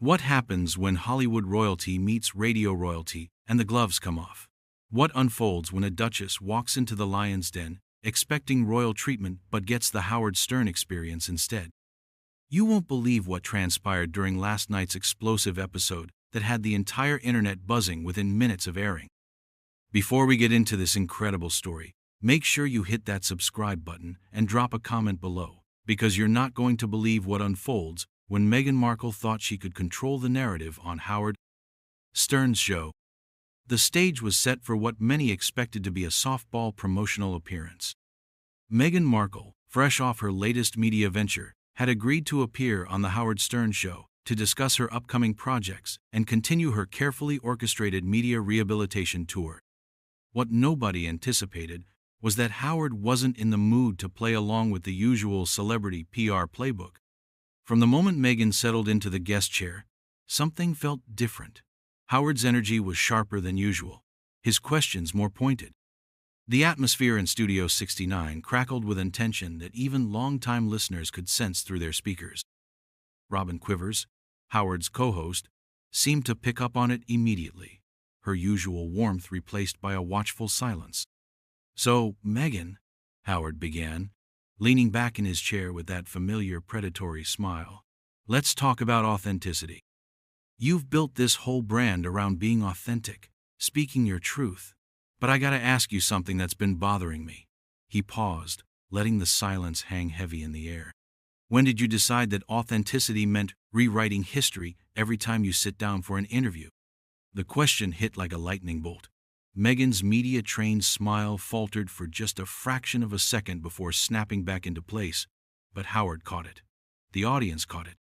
What happens when Hollywood royalty meets radio royalty and the gloves come off? What unfolds when a duchess walks into the lion's den, expecting royal treatment but gets the Howard Stern experience instead? You won't believe what transpired during last night's explosive episode that had the entire internet buzzing within minutes of airing. Before we get into this incredible story, make sure you hit that subscribe button and drop a comment below, because you're not going to believe what unfolds when Meghan Markle thought she could control the narrative on Howard Stern's show. The stage was set for what many expected to be a softball promotional appearance. Meghan Markle, fresh off her latest media venture, had agreed to appear on the Howard Stern show to discuss her upcoming projects and continue her carefully orchestrated media rehabilitation tour. What nobody anticipated was that Howard wasn't in the mood to play along with the usual celebrity PR playbook. From the moment Meghan settled into the guest chair, something felt different. Howard's energy was sharper than usual, his questions more pointed. The atmosphere in Studio 69 crackled with intention that even longtime listeners could sense through their speakers. Robin Quivers, Howard's co-host, seemed to pick up on it immediately, her usual warmth replaced by a watchful silence. "So, Meghan," Howard began, leaning back in his chair with that familiar predatory smile, "let's talk about authenticity. You've built this whole brand around being authentic, speaking your truth. But I gotta ask you something that's been bothering me." He paused, letting the silence hang heavy in the air. "When did you decide that authenticity meant rewriting history every time you sit down for an interview?" The question hit like a lightning bolt. Meghan's media-trained smile faltered for just a fraction of a second before snapping back into place, but Howard caught it. The audience caught it.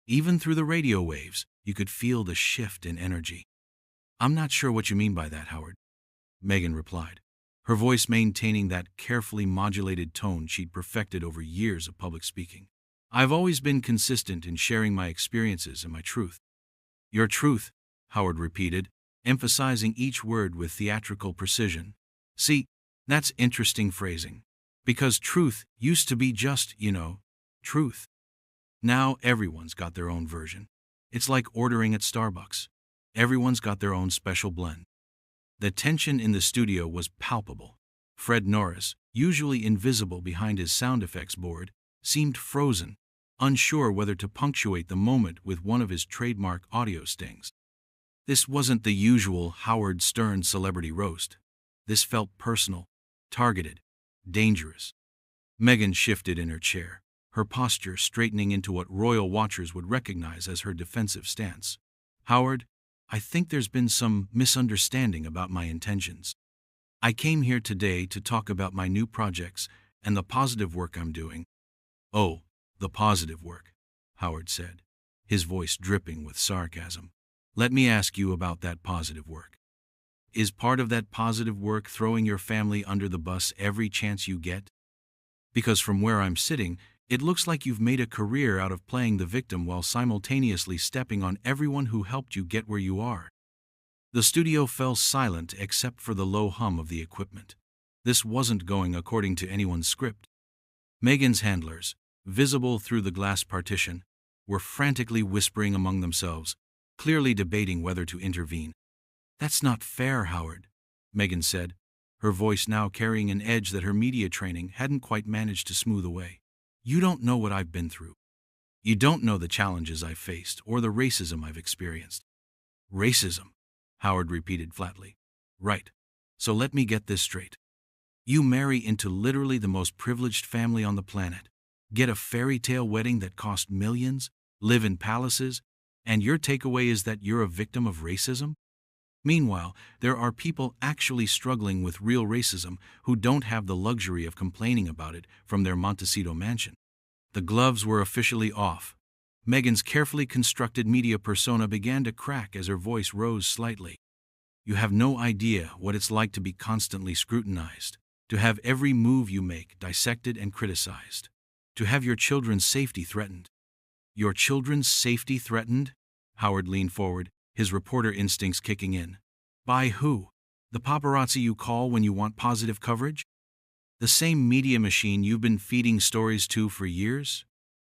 Even through the radio waves, you could feel the shift in energy. "I'm not sure what you mean by that, Howard," Meghan replied, her voice maintaining that carefully modulated tone she'd perfected over years of public speaking. "I've always been consistent in sharing my experiences and my truth." "Your truth," Howard repeated, emphasizing each word with theatrical precision. "See, that's interesting phrasing. Because truth used to be just, truth. Now everyone's got their own version. It's like ordering at Starbucks. Everyone's got their own special blend." The tension in the studio was palpable. Fred Norris, usually invisible behind his sound effects board, seemed frozen, unsure whether to punctuate the moment with one of his trademark audio stings. This wasn't the usual Howard Stern celebrity roast. This felt personal, targeted, dangerous. Meghan shifted in her chair, her posture straightening into what royal watchers would recognize as her defensive stance. "Howard, I think there's been some misunderstanding about my intentions. I came here today to talk about my new projects and the positive work I'm doing." "Oh, the positive work," Howard said, his voice dripping with sarcasm. "Let me ask you about that positive work. Is part of that positive work throwing your family under the bus every chance you get? Because from where I'm sitting, it looks like you've made a career out of playing the victim while simultaneously stepping on everyone who helped you get where you are." The studio fell silent except for the low hum of the equipment. This wasn't going according to anyone's script. Meghan's handlers, visible through the glass partition, were frantically whispering among themselves, clearly debating whether to intervene. "That's not fair, Howard," Meghan said, her voice now carrying an edge that her media training hadn't quite managed to smooth away. "You don't know what I've been through. You don't know the challenges I've faced or the racism I've experienced." "Racism," Howard repeated flatly. "Right. So let me get this straight. You marry into literally the most privileged family on the planet, get a fairy tale wedding that cost millions, live in palaces, and your takeaway is that you're a victim of racism? Meanwhile, there are people actually struggling with real racism who don't have the luxury of complaining about it from their Montecito mansion." The gloves were officially off. Meghan's carefully constructed media persona began to crack as her voice rose slightly. "You have no idea what it's like to be constantly scrutinized, to have every move you make dissected and criticized, to have your children's safety threatened." "Your children's safety threatened?" Howard leaned forward, his reporter instincts kicking in. "By who? The paparazzi you call when you want positive coverage? The same media machine you've been feeding stories to for years?"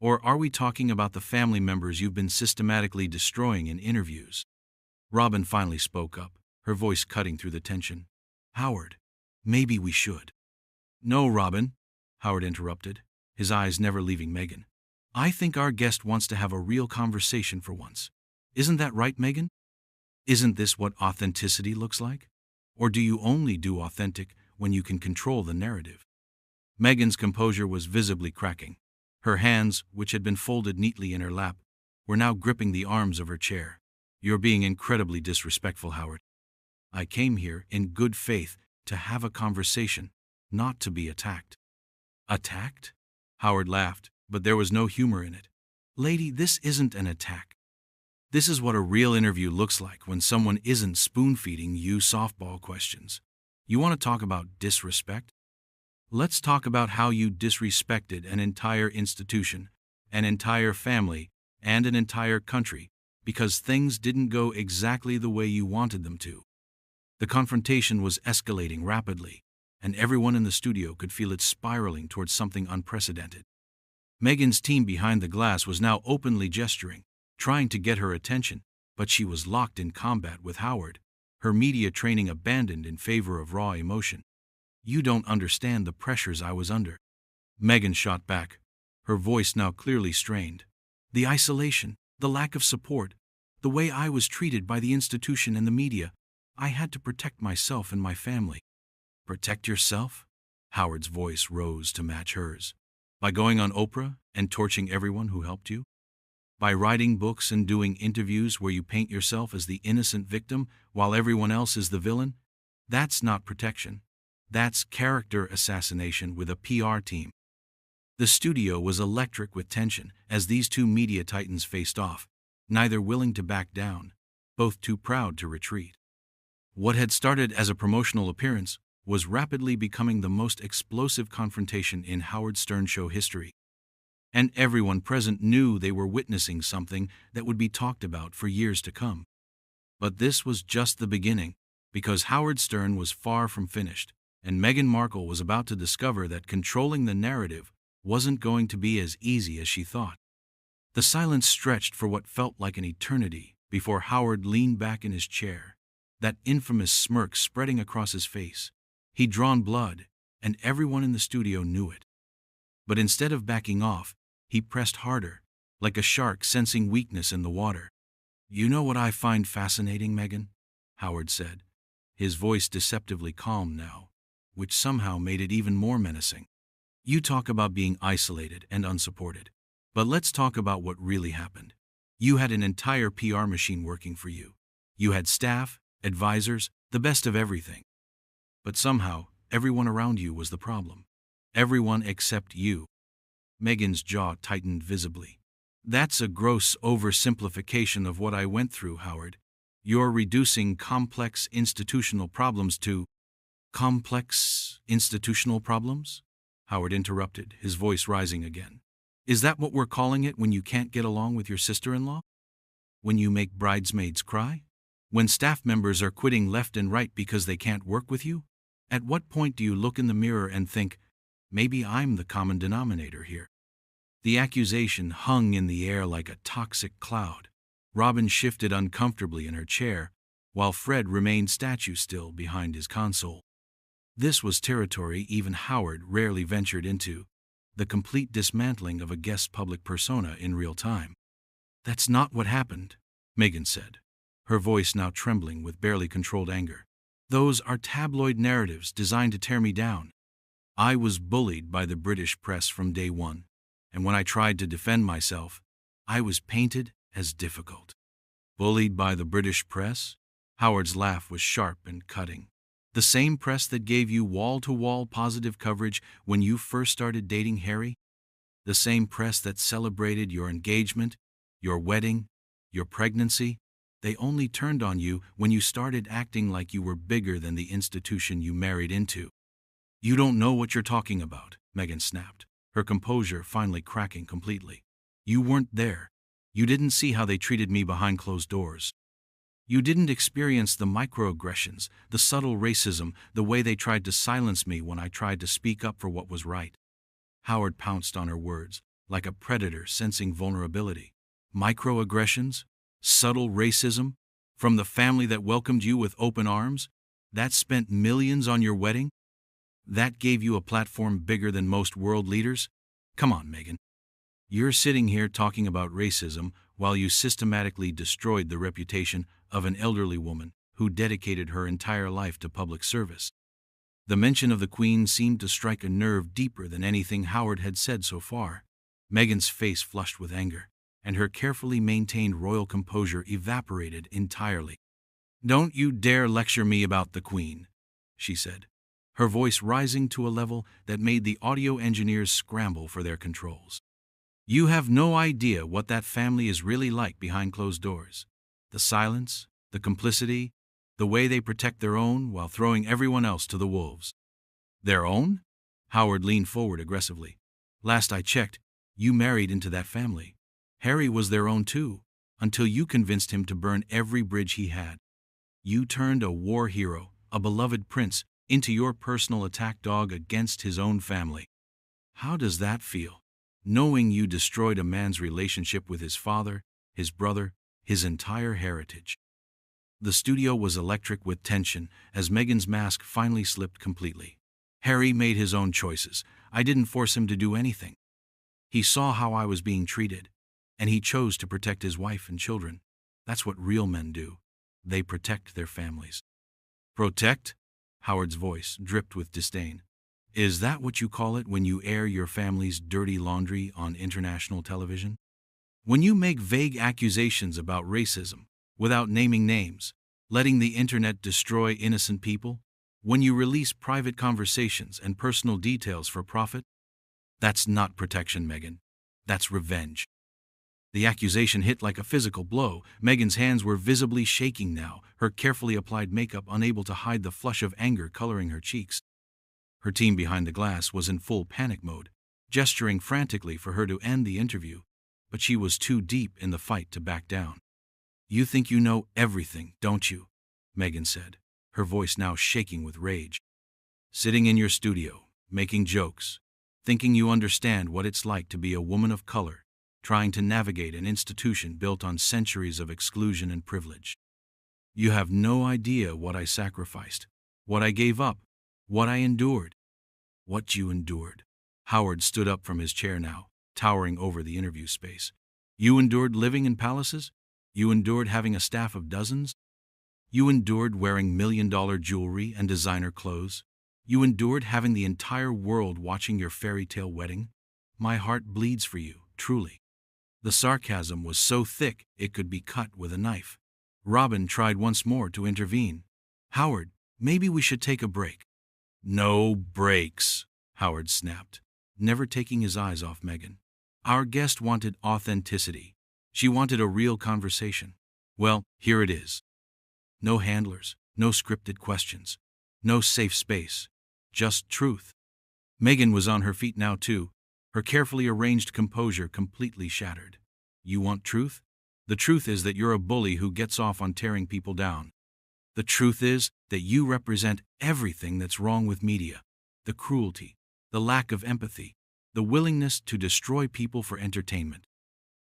Or are we talking about the family members you've been systematically destroying in interviews? Robin finally spoke up, her voice cutting through the tension. Howard, maybe we should. No, Robin, Howard interrupted, his eyes never leaving Meghan. I think our guest wants to have a real conversation for once. Isn't that right, Meghan? Isn't this what authenticity looks like? Or do you only do authentic when you can control the narrative? Meghan's composure was visibly cracking. Her hands, which had been folded neatly in her lap, were now gripping the arms of her chair. You're being incredibly disrespectful, Howard. I came here in good faith to have a conversation, not to be attacked. Attacked? Howard laughed, but there was no humor in it. Lady, this isn't an attack. This is what a real interview looks like when someone isn't spoon-feeding you softball questions. You want to talk about disrespect? Let's talk about how you disrespected an entire institution, an entire family, and an entire country, because things didn't go exactly the way you wanted them to. The confrontation was escalating rapidly, and everyone in the studio could feel it spiraling towards something unprecedented. Meghan's team behind the glass was now openly gesturing, trying to get her attention, but she was locked in combat with Howard, her media training abandoned in favor of raw emotion. You don't understand the pressures I was under. Meghan shot back, her voice now clearly strained. The isolation, the lack of support, the way I was treated by the institution and the media, I had to protect myself and my family. Protect yourself? Howard's voice rose to match hers. By going on Oprah and torching everyone who helped you? By writing books and doing interviews where you paint yourself as the innocent victim while everyone else is the villain? That's not protection. That's character assassination with a PR team. The studio was electric with tension as these two media titans faced off, neither willing to back down, both too proud to retreat. What had started as a promotional appearance was rapidly becoming the most explosive confrontation in Howard Stern show history. And everyone present knew they were witnessing something that would be talked about for years to come. But this was just the beginning, because Howard Stern was far from finished, and Meghan Markle was about to discover that controlling the narrative wasn't going to be as easy as she thought. The silence stretched for what felt like an eternity before Howard leaned back in his chair, that infamous smirk spreading across his face. He'd drawn blood, and everyone in the studio knew it. But instead of backing off, he pressed harder, like a shark sensing weakness in the water. You know what I find fascinating, Meghan? Howard said, his voice deceptively calm now, which somehow made it even more menacing. You talk about being isolated and unsupported. But let's talk about what really happened. You had an entire PR machine working for you. You had staff, advisors, the best of everything. But somehow, everyone around you was the problem. Everyone except you. Meghan's jaw tightened visibly. That's a gross oversimplification of what I went through, Howard. You're reducing complex institutional problems to complex institutional problems? Howard interrupted, his voice rising again. Is that what we're calling it when you can't get along with your sister-in-law? When you make bridesmaids cry? When staff members are quitting left and right because they can't work with you? At what point do you look in the mirror and think, maybe I'm the common denominator here? The accusation hung in the air like a toxic cloud. Robin shifted uncomfortably in her chair, while Fred remained statue still behind his console. This was territory even Howard rarely ventured into, the complete dismantling of a guest's public persona in real time. That's not what happened, Meghan said, her voice now trembling with barely controlled anger. Those are tabloid narratives designed to tear me down. I was bullied by the British press from day one, and when I tried to defend myself, I was painted as difficult. Bullied by the British press? Howard's laugh was sharp and cutting. The same press that gave you wall-to-wall positive coverage when you first started dating Harry? The same press that celebrated your engagement, your wedding, your pregnancy? They only turned on you when you started acting like you were bigger than the institution you married into. You don't know what you're talking about, Meghan snapped, her composure finally cracking completely. You weren't there. You didn't see how they treated me behind closed doors. You didn't experience the microaggressions, the subtle racism, the way they tried to silence me when I tried to speak up for what was right. Howard pounced on her words, like a predator sensing vulnerability. Microaggressions, subtle racism, from the family that welcomed you with open arms, that spent millions on your wedding, that gave you a platform bigger than most world leaders? Come on, Meghan. You're sitting here talking about racism while you systematically destroyed the reputation of an elderly woman who dedicated her entire life to public service. The mention of the Queen seemed to strike a nerve deeper than anything Howard had said so far. Meghan's face flushed with anger, and her carefully maintained royal composure evaporated entirely. "Don't you dare lecture me about the Queen," she said, her voice rising to a level that made the audio engineers scramble for their controls. "You have no idea what that family is really like behind closed doors. The silence, the complicity, the way they protect their own while throwing everyone else to the wolves." "Their own?" Howard leaned forward aggressively. "Last I checked, you married into that family. Harry was their own too, until you convinced him to burn every bridge he had. You turned a war hero, a beloved prince, into your personal attack dog against his own family. How does that feel, knowing you destroyed a man's relationship with his father, his brother, his entire heritage?" The studio was electric with tension as Meghan's mask finally slipped completely. "Harry made his own choices. I didn't force him to do anything. He saw how I was being treated, and he chose to protect his wife and children. That's what real men do. They protect their families." "Protect?" Howard's voice dripped with disdain. "Is that what you call it when you air your family's dirty laundry on international television? When you make vague accusations about racism without naming names, letting the internet destroy innocent people? When you release private conversations and personal details for profit? That's not protection, Meghan. That's revenge." The accusation hit like a physical blow. Meghan's hands were visibly shaking now, her carefully applied makeup unable to hide the flush of anger coloring her cheeks. Her team behind the glass was in full panic mode, gesturing frantically for her to end the interview, but she was too deep in the fight to back down. "You think you know everything, don't you?" Meghan said, her voice now shaking with rage. "Sitting in your studio, making jokes, thinking you understand what it's like to be a woman of color, trying to navigate an institution built on centuries of exclusion and privilege. You have no idea what I sacrificed, what I gave up, what I endured." "What you endured?" Howard stood up from his chair now, towering over the interview space. "You endured living in palaces? You endured having a staff of dozens? You endured wearing million-dollar jewelry and designer clothes? You endured having the entire world watching your fairy tale wedding? My heart bleeds for you, truly." The sarcasm was so thick it could be cut with a knife. Robin tried once more to intervene. "Howard, maybe we should take a break." "No breaks," Howard snapped, never taking his eyes off Meghan. "Our guest wanted authenticity. She wanted a real conversation. Well, here it is. No handlers, no scripted questions, no safe space, just truth." Meghan was on her feet now too, her carefully arranged composure completely shattered. "You want truth? The truth is that you're a bully who gets off on tearing people down. The truth is that you represent everything that's wrong with media. The cruelty, the lack of empathy, the willingness to destroy people for entertainment.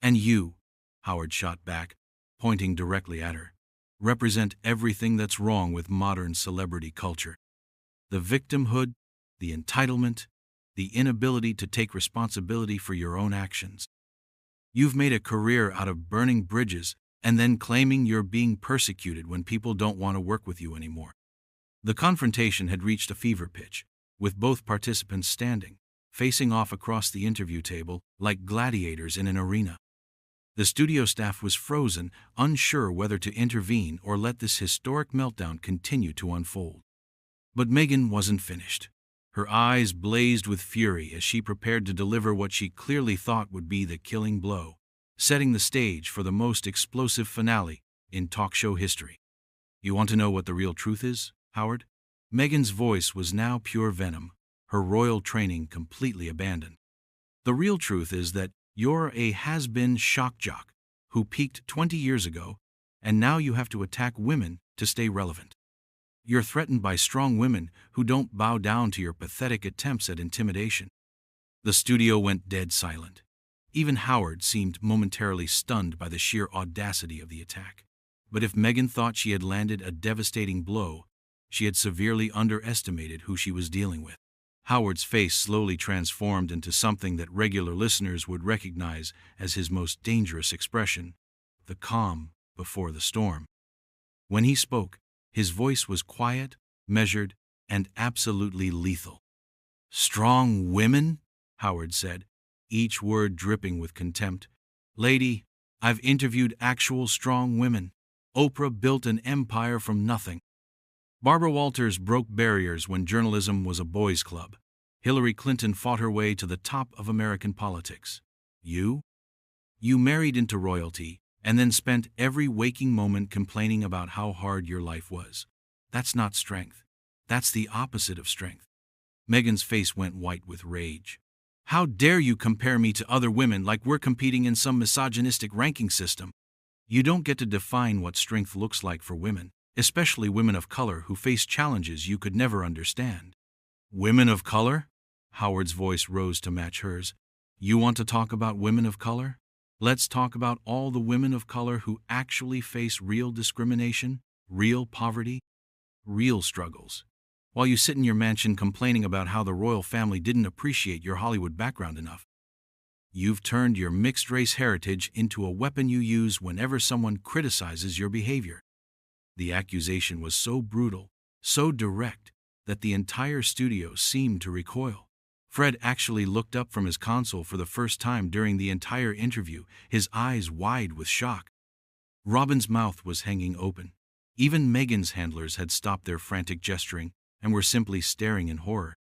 And you," Howard shot back, pointing directly at her, "represent everything that's wrong with modern celebrity culture. The victimhood, the entitlement, the inability to take responsibility for your own actions. You've made a career out of burning bridges and then claiming you're being persecuted when people don't want to work with you anymore." The confrontation had reached a fever pitch, with both participants standing, facing off across the interview table like gladiators in an arena. The studio staff was frozen, unsure whether to intervene or let this historic meltdown continue to unfold. But Meghan wasn't finished. Her eyes blazed with fury as she prepared to deliver what she clearly thought would be the killing blow, setting the stage for the most explosive finale in talk show history. "You want to know what the real truth is, Howard?" Meghan's voice was now pure venom, her royal training completely abandoned. "The real truth is that you're a has-been shock jock who peaked 20 years ago, and now you have to attack women to stay relevant. You're threatened by strong women who don't bow down to your pathetic attempts at intimidation." The studio went dead silent. Even Howard seemed momentarily stunned by the sheer audacity of the attack. But if Meghan thought she had landed a devastating blow, she had severely underestimated who she was dealing with. Howard's face slowly transformed into something that regular listeners would recognize as his most dangerous expression, the calm before the storm. When he spoke, his voice was quiet, measured, and absolutely lethal. "Strong women?" Howard said, each word dripping with contempt. "Lady, I've interviewed actual strong women. Oprah built an empire from nothing. Barbara Walters broke barriers when journalism was a boys' club. Hillary Clinton fought her way to the top of American politics. You? You married into royalty and then spent every waking moment complaining about how hard your life was. That's not strength. That's the opposite of strength." Meghan's face went white with rage. "How dare you compare me to other women like we're competing in some misogynistic ranking system? You don't get to define what strength looks like for women, especially women of color who face challenges you could never understand." "Women of color?" Howard's voice rose to match hers. "You want to talk about women of color? Let's talk about all the women of color who actually face real discrimination, real poverty, real struggles, while you sit in your mansion complaining about how the royal family didn't appreciate your Hollywood background enough. You've turned your mixed-race heritage into a weapon you use whenever someone criticizes your behavior." The accusation was so brutal, so direct, that the entire studio seemed to recoil. Fred actually looked up from his console for the first time during the entire interview, his eyes wide with shock. Robin's mouth was hanging open. Even Meghan's handlers had stopped their frantic gesturing and were simply staring in horror.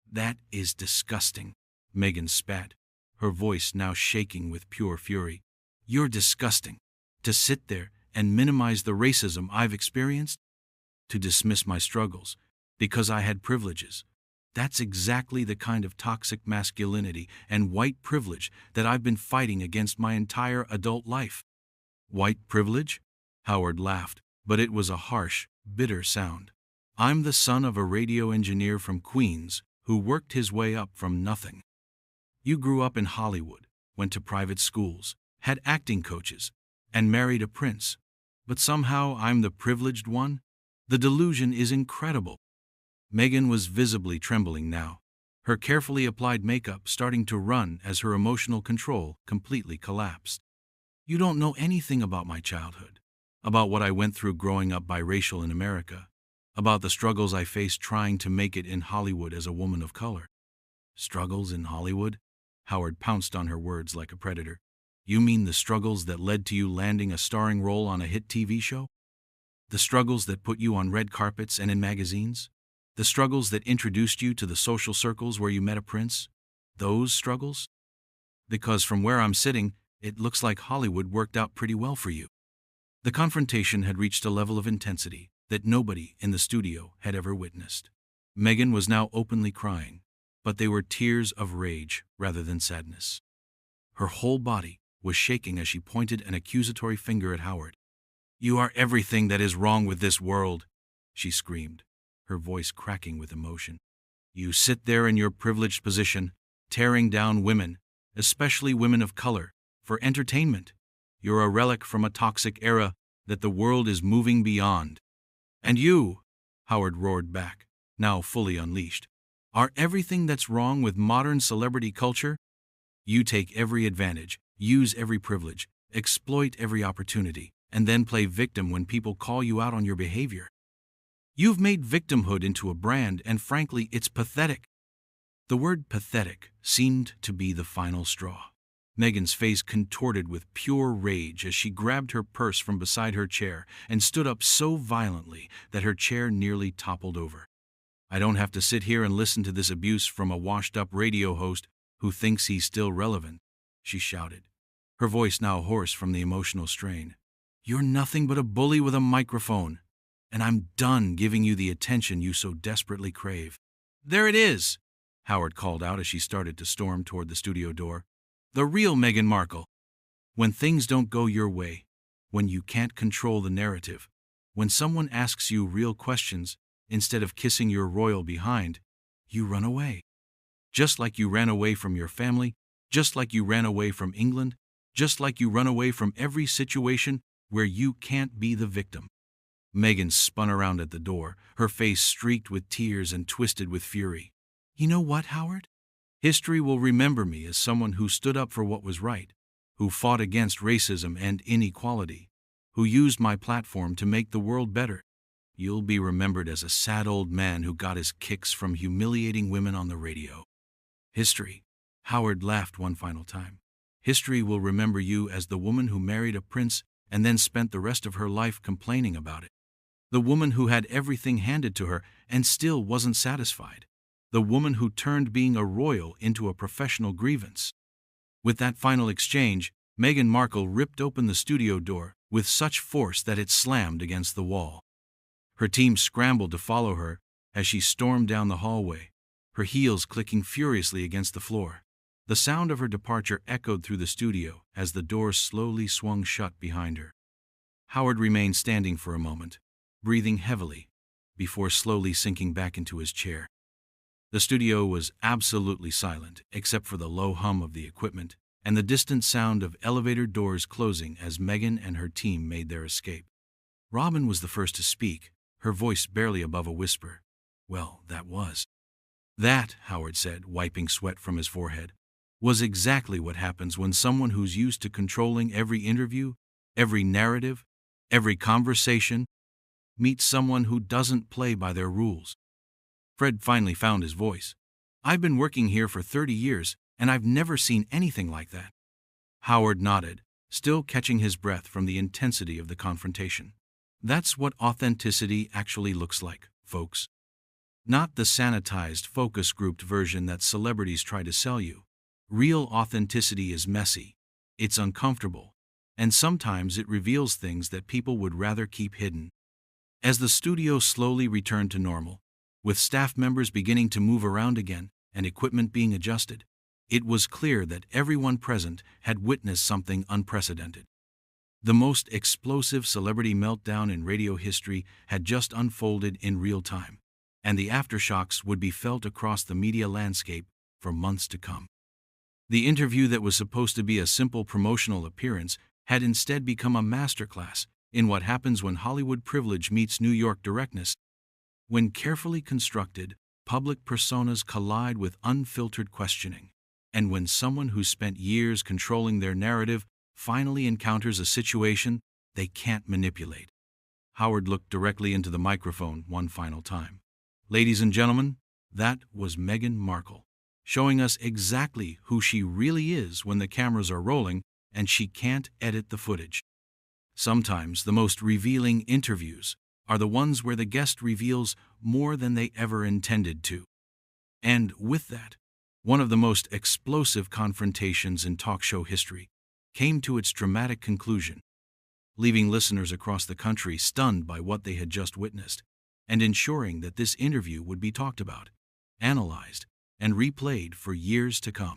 "That is disgusting," Meghan spat, her voice now shaking with pure fury. "You're disgusting. To sit there and minimize the racism I've experienced? To dismiss my struggles because I had privileges. That's exactly the kind of toxic masculinity and white privilege that I've been fighting against my entire adult life." "White privilege?" Howard laughed, but it was a harsh, bitter sound. "I'm the son of a radio engineer from Queens who worked his way up from nothing. You grew up in Hollywood, went to private schools, had acting coaches, and married a prince. But somehow I'm the privileged one? The delusion is incredible." Meghan was visibly trembling now, her carefully applied makeup starting to run as her emotional control completely collapsed. "You don't know anything about my childhood, about what I went through growing up biracial in America, about the struggles I faced trying to make it in Hollywood as a woman of color." "Struggles in Hollywood?" Howard pounced on her words like a predator. "You mean the struggles that led to you landing a starring role on a hit TV show? The struggles that put you on red carpets and in magazines? The struggles that introduced you to the social circles where you met a prince? Those struggles? Because from where I'm sitting, it looks like Hollywood worked out pretty well for you." The confrontation had reached a level of intensity that nobody in the studio had ever witnessed. Meghan was now openly crying, but they were tears of rage rather than sadness. Her whole body was shaking as she pointed an accusatory finger at Howard. "You are everything that is wrong with this world," she screamed, her voice cracking with emotion. "You sit there in your privileged position, tearing down women, especially women of color, for entertainment. You're a relic from a toxic era that the world is moving beyond. And you," Howard roared back, now fully unleashed, "are everything that's wrong with modern celebrity culture. You take every advantage, use every privilege, exploit every opportunity, and then play victim when people call you out on your behavior. You've made victimhood into a brand, and frankly, it's pathetic." The word pathetic seemed to be the final straw. Meghan's face contorted with pure rage as she grabbed her purse from beside her chair and stood up so violently that her chair nearly toppled over. "I don't have to sit here and listen to this abuse from a washed-up radio host who thinks he's still relevant," she shouted, her voice now hoarse from the emotional strain. "You're nothing but a bully with a microphone, and I'm done giving you the attention you so desperately crave." "There it is," Howard called out as she started to storm toward the studio door. "The real Meghan Markle. When things don't go your way, when you can't control the narrative, when someone asks you real questions, instead of kissing your royal behind, you run away. Just like you ran away from your family, Just like you ran away from England, just like you run away from every situation where you can't be the victim. Meghan spun around at the door, her face streaked with tears and twisted with fury. You know what, Howard? History will remember me as someone who stood up for what was right, who fought against racism and inequality, who used my platform to make the world better. You'll be remembered as a sad old man who got his kicks from humiliating women on the radio. History. Howard laughed one final time. History will remember you as the woman who married a prince and then spent the rest of her life complaining about it. The woman who had everything handed to her and still wasn't satisfied. The woman who turned being a royal into a professional grievance. With that final exchange, Meghan Markle ripped open the studio door with such force that it slammed against the wall. Her team scrambled to follow her as she stormed down the hallway, her heels clicking furiously against the floor. The sound of her departure echoed through the studio as the doors slowly swung shut behind her. Howard remained standing for a moment, breathing heavily, before slowly sinking back into his chair. The studio was absolutely silent, except for the low hum of the equipment and the distant sound of elevator doors closing as Meghan and her team made their escape. Robin was the first to speak, her voice barely above a whisper. Well, that, Howard said, wiping sweat from his forehead, was exactly what happens when someone who's used to controlling every interview, every narrative, every conversation, meets someone who doesn't play by their rules. Fred finally found his voice. I've been working here for 30 years, and I've never seen anything like that. Howard nodded, still catching his breath from the intensity of the confrontation. That's what authenticity actually looks like, folks. Not the sanitized, focus-grouped version that celebrities try to sell you. Real authenticity is messy, it's uncomfortable, and sometimes it reveals things that people would rather keep hidden. As the studio slowly returned to normal, with staff members beginning to move around again and equipment being adjusted, it was clear that everyone present had witnessed something unprecedented. The most explosive celebrity meltdown in radio history had just unfolded in real time, and the aftershocks would be felt across the media landscape for months to come. The interview that was supposed to be a simple promotional appearance had instead become a masterclass in what happens when Hollywood privilege meets New York directness, when carefully constructed, public personas collide with unfiltered questioning, and when someone who spent years controlling their narrative finally encounters a situation they can't manipulate. Howard looked directly into the microphone one final time. Ladies and gentlemen, that was Meghan Markle, showing us exactly who she really is when the cameras are rolling and she can't edit the footage. Sometimes the most revealing interviews are the ones where the guest reveals more than they ever intended to. And with that, one of the most explosive confrontations in talk show history came to its dramatic conclusion, leaving listeners across the country stunned by what they had just witnessed, and ensuring that this interview would be talked about, analyzed, and replayed for years to come.